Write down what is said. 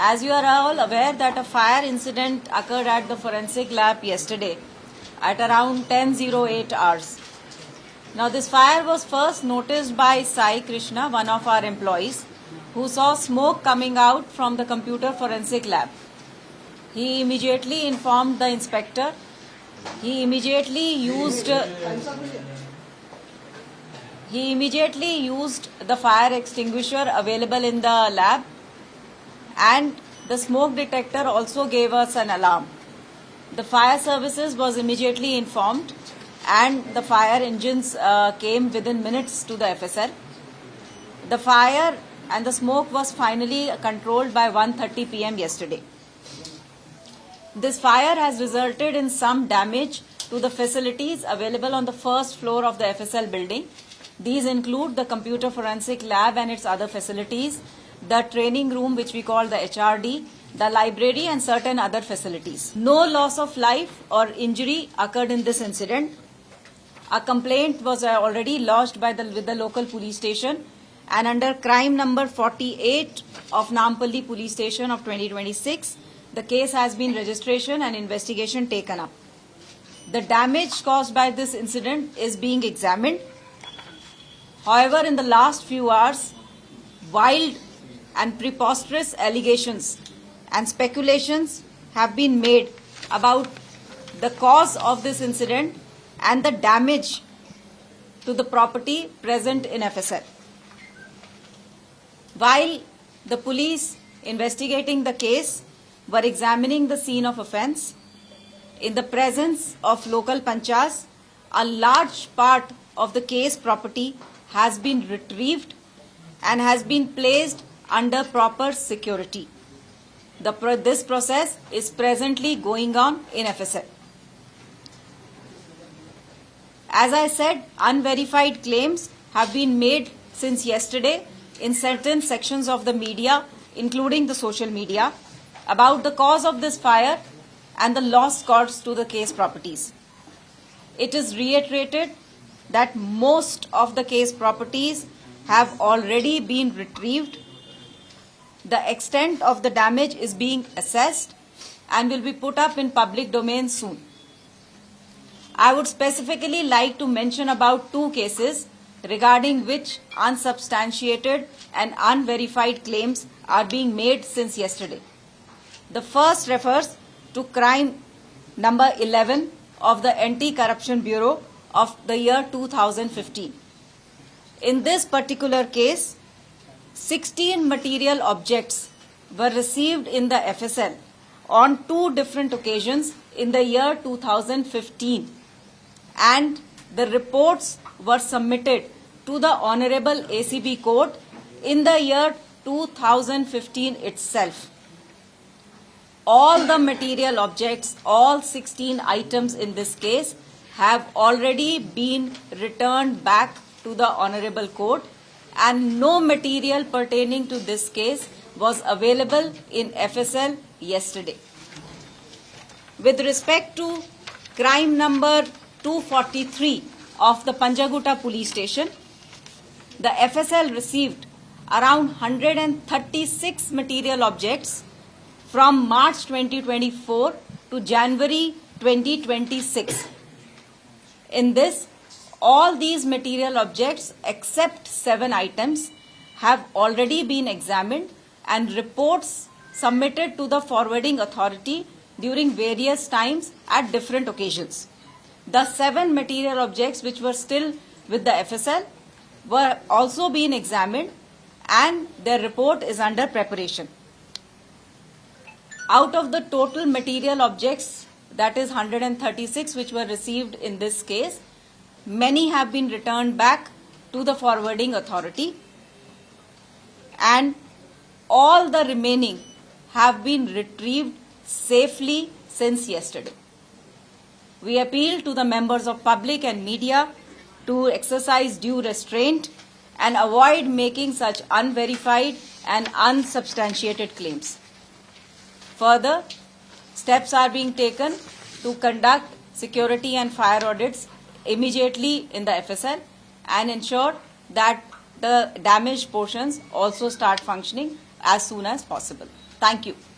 As you are all aware that a fire incident occurred at the forensic lab yesterday at around 10:08 hours. Now this fire was first noticed by Sai Krishna, one of our employees, who saw smoke coming out from the computer forensic lab. He immediately informed the inspector. He immediately used the fire extinguisher available in the lab, and the smoke detector also gave us an alarm. The fire services was immediately informed, and the fire engines came within minutes to the FSL. The fire and the smoke was finally controlled by 1:30 p.m. yesterday. This fire has resulted in some damage to the facilities available on the first floor of the FSL building. These include the computer forensic lab and its other facilities, the training room which we call the HRD, the library and certain other facilities. No loss of life or injury occurred in this incident. A complaint was already lodged with the local police station, and under crime number 48 of Nampally Police Station of 2026, the case has been registration and investigation taken up. The damage caused by this incident is being examined. However, in the last few hours, wild and preposterous allegations and speculations have been made about the cause of this incident and the damage to the property present in FSL. While the police investigating the case were examining the scene of offence, in the presence of local panchas, a large part of the case property has been retrieved and has been placed under proper security. This process is presently going on in FSL. As I said, unverified claims have been made since yesterday in certain sections of the media, including the social media, about the cause of this fire and the loss caused to the case properties. It is reiterated that most of the case properties have already been retrieved. The extent of the damage is being assessed and will be put up in public domain soon. I would specifically like to mention about two cases regarding which unsubstantiated and unverified claims are being made since yesterday. The first refers to crime number 11 of the Anti-Corruption Bureau of the year 2015. In this particular case, 16 material objects were received in the FSL on two different occasions in the year 2015, and the reports were submitted to the Honorable ACB Court in the year 2015 itself. All the material objects, all 16 items in this case, have already been returned back to the Honorable Court, and no material pertaining to this case was available in FSL yesterday. With respect to crime number 243 of the Panjagutta Police Station, the FSL received around 136 material objects from March 2024 to January 2026. In this, all these material objects except 7 items have already been examined and reports submitted to the forwarding authority during various times at different occasions. The 7 material objects which were still with the FSL were also being examined, and their report is under preparation. Out of the total material objects, that is 136 which were received in this case, many have been returned back to the forwarding authority, and all the remaining have been retrieved safely since yesterday. We appeal to the members of public and media to exercise due restraint and avoid making such unverified and unsubstantiated claims. Further, steps are being taken to conduct security and fire audits immediately in the FSL and ensure that the damaged portions also start functioning as soon as possible. Thank you.